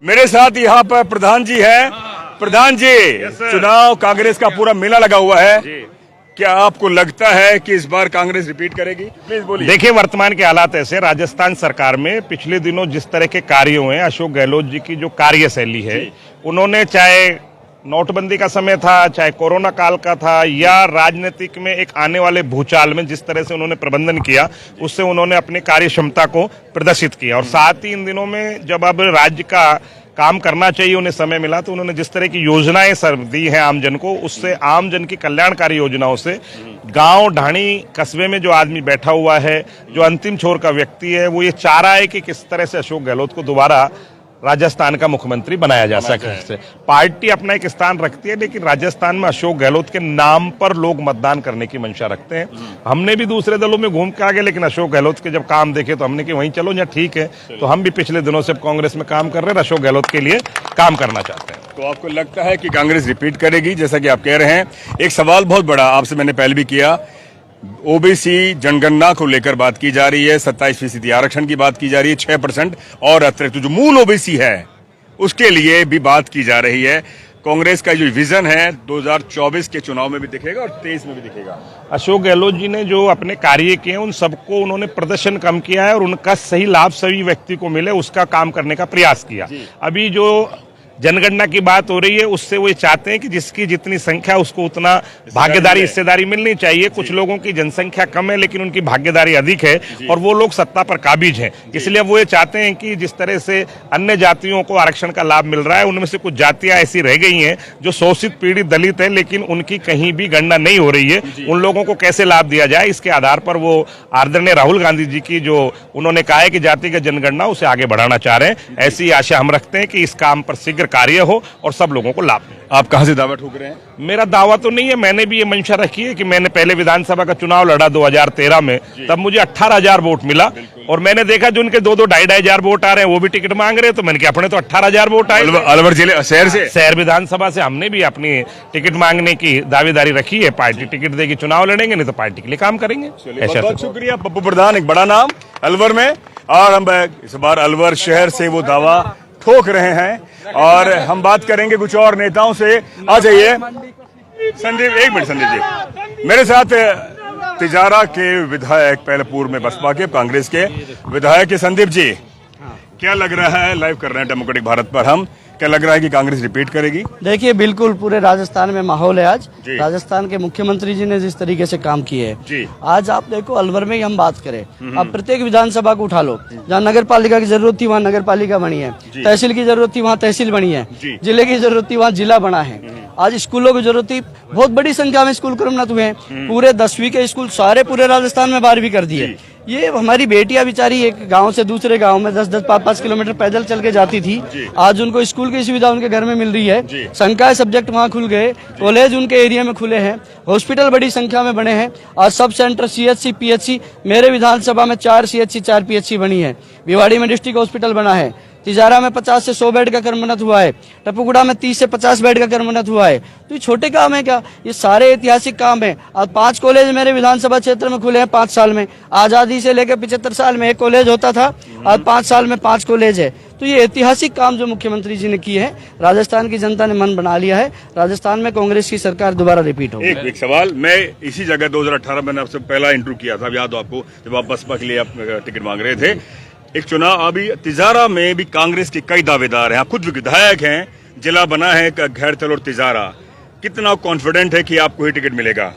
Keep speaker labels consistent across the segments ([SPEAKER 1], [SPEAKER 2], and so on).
[SPEAKER 1] मेरे साथ यहाँ पर प्रधान जी है। प्रधान जी, चुनाव कांग्रेस का पूरा मेला लगा हुआ है, क्या आपको लगता है कि इस बार कांग्रेस रिपीट करेगी? प्लीज बोलिए।
[SPEAKER 2] देखिए, वर्तमान के हालात ऐसे, राजस्थान सरकार में पिछले दिनों जिस तरह के कार्य हुए, अशोक गहलोत जी की जो कार्यशैली है, उन्होंने चाहे नोटबंदी का समय था, चाहे कोरोना काल का था, या राजनीतिक में एक आने वाले भूचाल में जिस तरह से उन्होंने प्रबंधन किया, उससे उन्होंने अपनी कार्य क्षमता को प्रदर्शित किया। और साथ ही इन दिनों में जब अब राज्य का काम करना चाहिए, उन्हें समय मिला, तो उन्होंने जिस तरह की योजनाएं सर दी हैं आमजन को, उससे आमजन की कल्याणकारी योजनाओं से गांव ढाणी कस्बे में जो आदमी बैठा हुआ है, जो अंतिम छोर का व्यक्ति है, वो ये चाह रहा है कि किस तरह से अशोक गहलोत को दोबारा राजस्थान का मुख्यमंत्री बनाया जा सके। पार्टी अपना एक स्थान रखती है, लेकिन राजस्थान में अशोक गहलोत के नाम पर लोग मतदान करने की मंशा रखते हैं। हमने भी दूसरे दलों में घूम के आ गए, लेकिन अशोक गहलोत के जब काम देखे तो हमने कि वहीं चलो या ठीक है। तो हम भी पिछले दिनों से कांग्रेस में काम कर रहे हैं, अशोक गहलोत के लिए काम करना चाहते हैं।
[SPEAKER 1] तो आपको लगता है कि कांग्रेस रिपीट करेगी, जैसा कि आप कह रहे हैं? एक सवाल बहुत बड़ा आपसे मैंने पहले भी किया, ओबीसी जनगणना को लेकर बात की जा रही है, 27% आरक्षण की बात की जा रही है, 6% और अतिरिक्त जो मूल ओबीसी है उसके लिए भी बात की जा रही है। कांग्रेस का जो विजन है 2024 के चुनाव में भी दिखेगा और 23 में भी दिखेगा।
[SPEAKER 2] अशोक गहलोत जी ने जो अपने कार्य किए, उन सबको उन्होंने प्रदर्शन कम किया है और उनका सही लाभ सभी व्यक्ति को मिले, उसका काम करने का प्रयास किया। अभी जो जनगणना की बात हो रही है, उससे वो चाहते हैं कि जिसकी जितनी संख्या उसको उतना भागीदारी हिस्सेदारी मिलनी चाहिए। कुछ लोगों की जनसंख्या कम है, लेकिन उनकी भागीदारी अधिक है और वो लोग सत्ता पर काबिज हैं। इसलिए वो ये चाहते हैं कि जिस तरह से अन्य जातियों को आरक्षण का लाभ मिल रहा है, उनमें से कुछ जातियां ऐसी रह गई हैं जो शोषित पीड़ित दलित है, लेकिन उनकी कहीं भी गणना नहीं हो रही है। उन लोगों को कैसे लाभ दिया जाए, इसके आधार पर वो आदरणीय राहुल गांधी जी की जो उन्होंने कहा है कि जातिगत जनगणना, उसे आगे बढ़ाना चाह रहे हैं। ऐसी आशा हम रखते हैं कि इस काम पर शीघ्र कार्य हो और सब लोगों को लाभ मिले।
[SPEAKER 1] आप कहां से दावा ठोक रहे हैं?
[SPEAKER 2] मेरा दावा तो नहीं है, मैंने भी ये मंशा रखी है कि मैंने पहले विधानसभा का चुनाव लड़ा 2013 में, तब मुझे 18,000 वोट मिला और मैंने देखा जो उनके 2,000-2,500 वोट आ रहे हैं वो भी टिकट मांग रहे हैं, तो मैंने कहा अपने तो 18,000 वोट आए।
[SPEAKER 1] अलवर जिले शहर से,
[SPEAKER 2] शहर विधानसभा से हमने भी अपनी टिकट मांगने की दावेदारी रखी है। पार्टी टिकट देगी, चुनाव लड़ेंगे, नहीं तो पार्टी के लिए काम करेंगे।
[SPEAKER 1] बहुत शुक्रिया पप्पू प्रधान, एक बड़ा नाम अलवर में, और हम इस बार अलवर शहर से वो दावा ठोक रहे हैं। और हम बात करेंगे कुछ और नेताओं से। आ जाइए संदीप, एक मिनट संदीप जी, मेरे साथ तिजारा के विधायक, पहले पूर्व में बसपा के कांग्रेस के विधायक संदीप जी, क्या लग रहा है, लाइव कर रहे हैं डेमोक्रेटिक भारत पर हम, क्या लग रहा है कि कांग्रेस रिपीट करेगी?
[SPEAKER 3] देखिए, बिल्कुल पूरे राजस्थान में माहौल है आज। राजस्थान के मुख्यमंत्री जी ने जिस तरीके से काम किए हैं, आज आप देखो अलवर में ही हम बात करें, अब प्रत्येक विधानसभा को उठा लो, जहाँ नगर पालिका की जरूरत थी वहाँ नगर पालिका बनी है, तहसील की जरूरत थी वहाँ तहसील बनी है, जिले की जरूरत थी वहाँ जिला बना है। आज स्कूलों की जरूरत थी, बहुत बड़ी संख्या में स्कूल क्रमोन्नत हुए हैं, पूरे 10वीं के स्कूल सारे पूरे राजस्थान में 12वीं कर दिए। ये हमारी बेटियां बेचारी एक गांव से दूसरे गांव में 10-10, 5-5 किलोमीटर पैदल चल के जाती थी, आज उनको स्कूल की सुविधा उनके घर में मिल रही है। संकाय सब्जेक्ट वहां खुल गए, कॉलेज उनके एरिया में खुले हैं, हॉस्पिटल बड़ी संख्या में बने हैं। आज सब सेंटर, CHC, PHC, मेरे विधानसभा में 4 CHC 4 PHC बनी है। भिवाड़ी में डिस्ट्रिक्ट हॉस्पिटल बना है, तिजारा में 50 से 100 बेड का क्रमोन्नत हुआ है, टपुकुड़ा में 30 से 50 बेड का क्रमोन्नत हुआ है। तो ये छोटे काम है क्या? ये सारे ऐतिहासिक काम है। आज 5 कॉलेज मेरे विधानसभा क्षेत्र में खुले हैं 5 साल में। आजादी से लेकर 75 साल में 1 कॉलेज होता था, आज 5 साल में 5 कॉलेज है। तो ये ऐतिहासिक काम जो मुख्यमंत्री जी ने किए हैं, राजस्थान की जनता ने मन बना लिया है, राजस्थान में कांग्रेस की सरकार दोबारा रिपीट होगी।
[SPEAKER 1] एक सवाल, मैं इसी जगह 2018 मैंने आपसे पहला इंटरव्यू किया था, याद हो आपको, जब आप बसपा के लिए आप टिकट मांग रहे थे। एक चुनाव, अभी तिजारा में भी कांग्रेस के कई दावेदार हैं, आप खुद विधायक हैं, जिला बना है घेरतल और तिजारा, कितना कॉन्फिडेंट है कि आपको ही टिकट मिलेगा?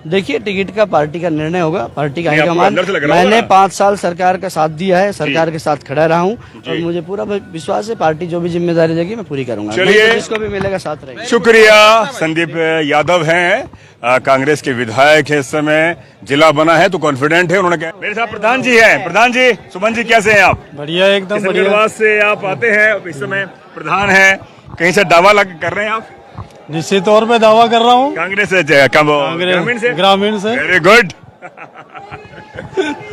[SPEAKER 3] देखिए, टिकट का पार्टी का निर्णय होगा, पार्टी का हाईकमान। मैंने 5 साल सरकार का साथ दिया है, सरकार के साथ खड़ा रहा हूँ और मुझे पूरा विश्वास है पार्टी जो भी जिम्मेदारी देगी मैं पूरी करूंगा।
[SPEAKER 1] चलिए,
[SPEAKER 3] जिसको भी मिलेगा साथ रहेगा।
[SPEAKER 1] शुक्रिया। संदीप यादव हैं, कांग्रेस के विधायक है, इस समय जिला बना है तो कॉन्फिडेंट है। उन्होंने कहा, मेरे साथ प्रधान जी हैं। प्रधान जी, सुमन जी, कैसे हैं आप?
[SPEAKER 4] बढ़िया, एकदम बढ़िया।
[SPEAKER 1] से आप आते हैं, इस समय प्रधान है, कहीं से दावा कर रहे हैं आप?
[SPEAKER 4] निश्चित तौर पे दावा कर रहा हूँ,
[SPEAKER 1] कांग्रेस से,
[SPEAKER 4] ग्रामीण से।
[SPEAKER 1] Very good.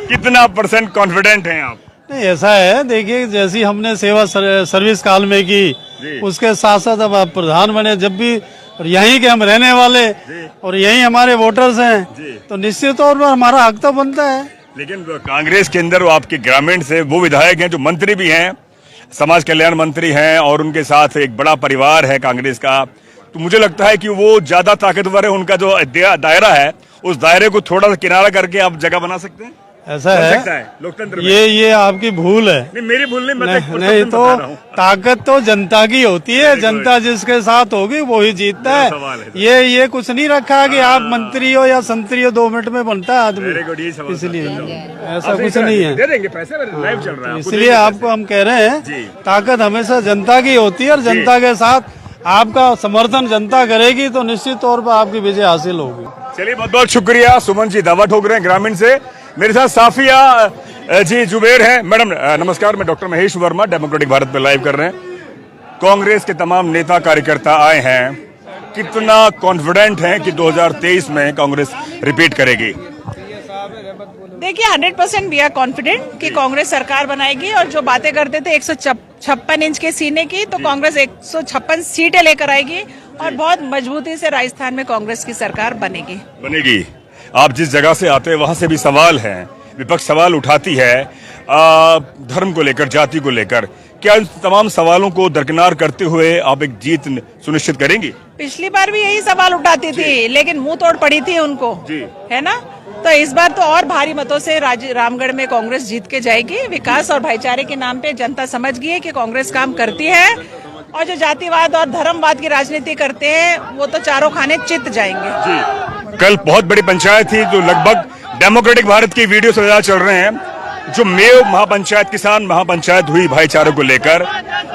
[SPEAKER 1] कितना % कॉन्फिडेंट हैं आप?
[SPEAKER 4] नहीं, ऐसा है, देखिए, जैसी हमने सेवा सर्विस काल में की, उसके साथ साथ अब आप प्रधान बने, जब भी, और यहीं के हम रहने वाले और यहीं हमारे वोटर्स हैं, तो निश्चित तौर पर हमारा हक तो बनता है।
[SPEAKER 1] लेकिन कांग्रेस के अंदर आपके ग्रामीण से वो विधायक हैं जो मंत्री भी हैं, समाज कल्याण मंत्री हैं और उनके साथ एक बड़ा परिवार है कांग्रेस का, तो मुझे लगता है कि वो ज्यादा ताकतवर है। उनका जो दायरा है उस दायरे को थोड़ा सा किनारा करके आप जगह बना सकते हैं।
[SPEAKER 4] ऐसा
[SPEAKER 1] बन
[SPEAKER 4] है,
[SPEAKER 1] सकता है लोकतंत्र में।
[SPEAKER 4] ये आपकी भूल है।
[SPEAKER 1] नहीं, मेरी भूल नहीं, मैं
[SPEAKER 4] नहीं तो ताकत तो जनता की होती है, जनता जिसके साथ होगी वो ही जीतता है। ये कुछ नहीं रखा कि आप मंत्री हो या संतरी हो, 2 मिनट में बनता है आदमी, इसलिए ऐसा कुछ नहीं है।
[SPEAKER 1] दे देंगे पैसे, लाइव चल रहा है।
[SPEAKER 4] इसलिए आपको हम कह रहे हैं ताकत हमेशा जनता की होती है और जनता के साथ आपका समर्थन जनता करेगी तो निश्चित तौर पर आपकी विजय हासिल होगी।
[SPEAKER 1] चलिए, बहुत बहुत शुक्रिया। सुमन जी दावा ठोक रहे हैं ग्रामीण से। मेरे साथ साफिया जी जुबेर हैं। मैडम नमस्कार, मैं डॉक्टर महेश वर्मा, डेमोक्रेटिक भारत पे लाइव कर रहे हैं। कांग्रेस के तमाम नेता कार्यकर्ता आए हैं, कितना कॉन्फिडेंट हैं कि 2023 में कांग्रेस रिपीट करेगी?
[SPEAKER 5] देखिए 100% वी आर कॉन्फिडेंट कि कांग्रेस सरकार बनाएगी। और जो बातें करते थे 156 इंच के सीने की, तो कांग्रेस 156 सीटें लेकर आएगी और बहुत मजबूती से राजस्थान में कांग्रेस की सरकार बनेगी।
[SPEAKER 1] आप जिस जगह से आते हैं वहां से भी सवाल हैं, विपक्ष सवाल उठाती है धर्म को लेकर, जाति को लेकर। क्या इन तमाम सवालों को दरकिनार करते हुए आप एक जीत सुनिश्चित करेंगी?
[SPEAKER 5] पिछली बार भी यही सवाल उठाती थी लेकिन मुंह तोड़ पड़ी थी उनको, है ना। तो इस बार तो और भारी मतों से रामगढ़ में कांग्रेस जीत के जाएगी। विकास और भाईचारे के नाम पे जनता समझ गई है कि कांग्रेस काम करती है, और जो जातिवाद और धर्मवाद की राजनीति करते हैं वो तो चारों खाने चित जाएंगे।
[SPEAKER 1] कल बहुत बड़ी पंचायत थी जो लगभग डेमोक्रेटिक भारत की वीडियो से चल रहे हैं, जो मेव महापंचायत, किसान महापंचायत हुई भाईचारे को लेकर।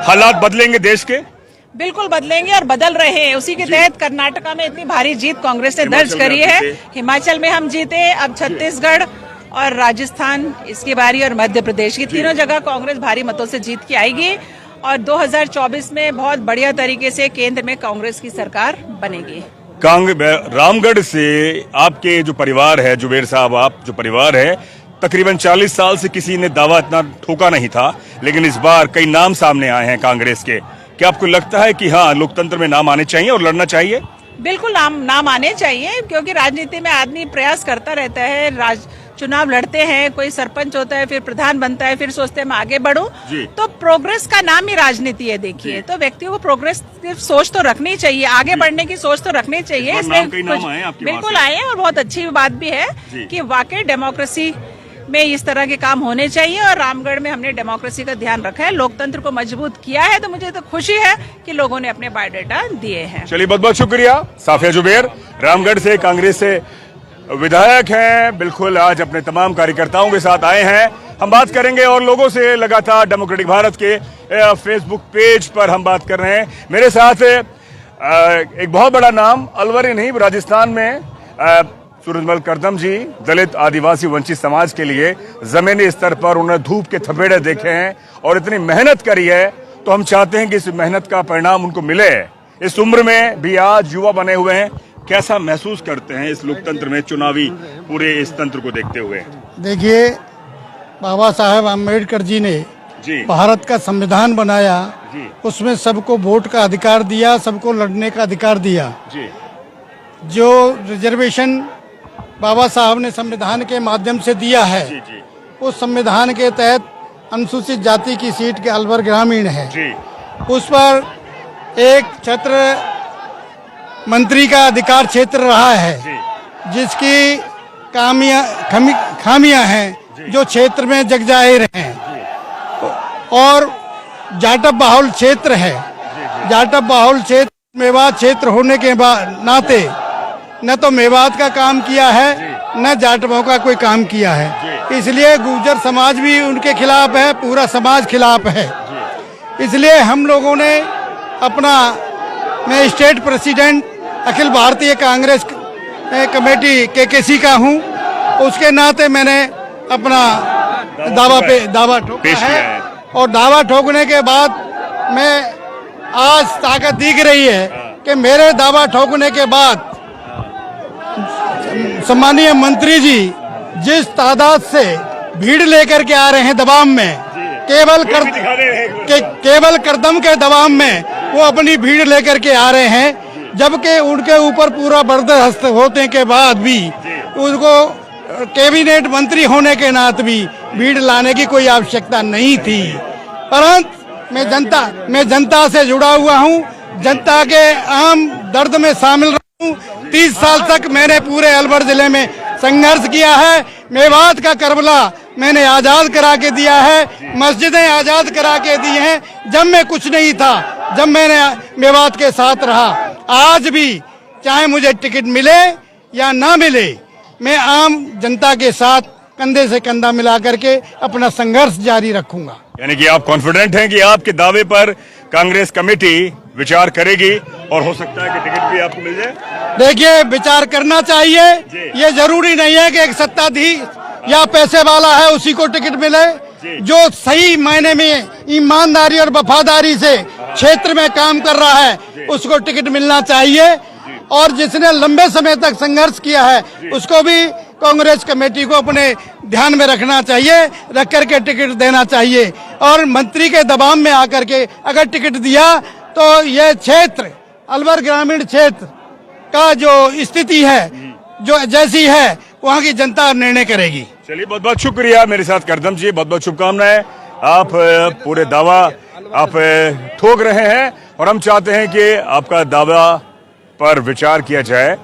[SPEAKER 1] हालात बदलेंगे देश के?
[SPEAKER 5] बिल्कुल बदलेंगे और बदल रहे हैं। उसी के तहत कर्नाटका में इतनी भारी जीत कांग्रेस ने दर्ज करी है, हिमाचल में हम जीते, अब छत्तीसगढ़ और राजस्थान इसकी बारी, और मध्य प्रदेश की तीनों जगह कांग्रेस भारी मतों से जीत के आएगी और 2024 में बहुत बढ़िया तरीके से केंद्र में कांग्रेस की सरकार बनेगी।
[SPEAKER 1] रामगढ़ से आपके जो परिवार है, जुबेर साहब, आप जो परिवार है, तकरीबन 40 साल से किसी ने दावा इतना ठोका नहीं था, लेकिन इस बार कई नाम सामने आए हैं कांग्रेस के। क्या आपको लगता है कि हाँ, लोकतंत्र में नाम आने चाहिए और लड़ना चाहिए?
[SPEAKER 5] बिल्कुल नाम आने चाहिए, क्योंकि राजनीति में आदमी प्रयास करता रहता है। चुनाव लड़ते हैं, कोई सरपंच होता है, फिर प्रधान बनता है, फिर सोचते हैं मैं आगे बढ़ूं। तो प्रोग्रेस का नाम ही राजनीति है। देखिए, तो व्यक्तियों को प्रोग्रेस सोच तो रखनी चाहिए, आगे बढ़ने की सोच तो रखनी चाहिए। इसमें बिल्कुल आए और बहुत अच्छी बात भी है कि वाकई डेमोक्रेसी में इस तरह के काम होने चाहिए, और रामगढ़ में हमने डेमोक्रेसी का ध्यान रखा है, लोकतंत्र को मजबूत किया है। तो मुझे तो खुशी है कि लोगों ने अपने बायोडाटा दिए हैं।
[SPEAKER 1] चलिए, बहुत बहुत शुक्रिया। साफिया जुबेर रामगढ़ से कांग्रेस से विधायक हैं, बिल्कुल आज अपने तमाम कार्यकर्ताओं के साथ आए हैं। हम बात करेंगे और लोगों से लगातार डेमोक्रेटिक भारत के फेसबुक पेज पर हम बात कर रहे हैं। मेरे साथ एक बहुत बड़ा नाम, अलवर ही नहीं, राजस्थान में सूरजमल करदम जी, दलित आदिवासी वंचित समाज के लिए जमीनी स्तर पर उन्होंने धूप के थपेड़े देखे हैं और इतनी मेहनत करी है, तो हम चाहते हैं कि इस मेहनत का परिणाम उनको मिले। इस उम्र में भी आज युवा बने हुए हैं, कैसा महसूस करते हैं इस लोकतंत्र में, चुनावी पूरे इस तंत्र को देखते हुए?
[SPEAKER 6] देखिए, बाबा साहेब अम्बेडकर जी ने भारत का संविधान बनाया, उसमें सबको वोट का अधिकार दिया, सबको लड़ने का अधिकार दिया। जो रिजर्वेशन बाबा साहब ने संविधान के माध्यम से दिया है, उस संविधान के तहत अनुसूचित जाति की सीट के अलवर ग्रामीण है, उस पर एक क्षेत्र मंत्री का अधिकार क्षेत्र रहा है, जिसकी खामियां हैं जो क्षेत्र में जगजाहिर हैं, और जाटव बाहुल क्षेत्र है। जाटव बाहुल क्षेत्र मेवात क्षेत्र होने के नाते न तो मेवात का काम किया है, न जाटवों का कोई काम किया है, इसलिए गुर्जर समाज भी उनके खिलाफ है, पूरा समाज खिलाफ है। इसलिए हम लोगों ने अपना, मैं state president Akhil Bharatiya Congress committee KKC का हूं, उसके नाते मैंने अपना दावा ठोका है, और दावा ठोकने के बाद मैं आज ताकत दिख रही है कि मेरे दावा ठोकने के बाद सम्मानीय मंत्री जी जिस तादाद से भीड़ लेकर के आ रहे हैं दबाव में, केवल करदम के दबाव में वो अपनी भीड़ लेकर के आ रहे हैं, जबकि उनके ऊपर पूरा बर्दाश्त होने के बाद भी उनको कैबिनेट मंत्री होने के नाते भी भीड़ लाने की कोई आवश्यकता नहीं थी। परंतु मैं जनता से जुड़ा हुआ हूँ, जनता के आम दर्द में शामिल रहा हूँ। 30 साल तक मैंने पूरे अलवर जिले में संघर्ष किया है। मेवात का करबला मैंने आजाद करा के दिया है, मस्जिदें आजाद करा के दी हैं जब मैं कुछ नहीं था, जब मैंने मेवात के साथ रहा। आज भी चाहे मुझे टिकट मिले या ना मिले, मैं आम जनता के साथ कंधे से कंधा मिला करके अपना संघर्ष जारी रखूंगा।
[SPEAKER 1] यानी कि आप कॉन्फिडेंट हैं कि आपके दावे पर कांग्रेस कमेटी विचार करेगी और हो सकता है कि टिकट भी आपको मिल जाए।
[SPEAKER 6] देखिए, विचार करना चाहिए। ये जरूरी नहीं है कि एक सत्ताधीश या पैसे वाला है उसी को टिकट मिले। जो सही मायने में ईमानदारी और वफादारी से क्षेत्र में काम कर रहा है उसको टिकट मिलना चाहिए, और जिसने लंबे समय तक संघर्ष किया है उसको भी कांग्रेस कमेटी को अपने ध्यान में रखना चाहिए, रख करके टिकट देना चाहिए। और मंत्री के दबाव में आकर के अगर टिकट दिया तो यह क्षेत्र, अलवर ग्रामीण क्षेत्र का जो स्थिति है, जो जैसी है, वहाँ की जनता निर्णय करेगी।
[SPEAKER 1] चलिए, बहुत बहुत शुक्रिया मेरे साथ करदम जी, बहुत बहुत शुभकामनाएं। आप पूरे दावा आप ठोक रहे हैं और हम चाहते हैं कि आपका दावा पर विचार किया जाए।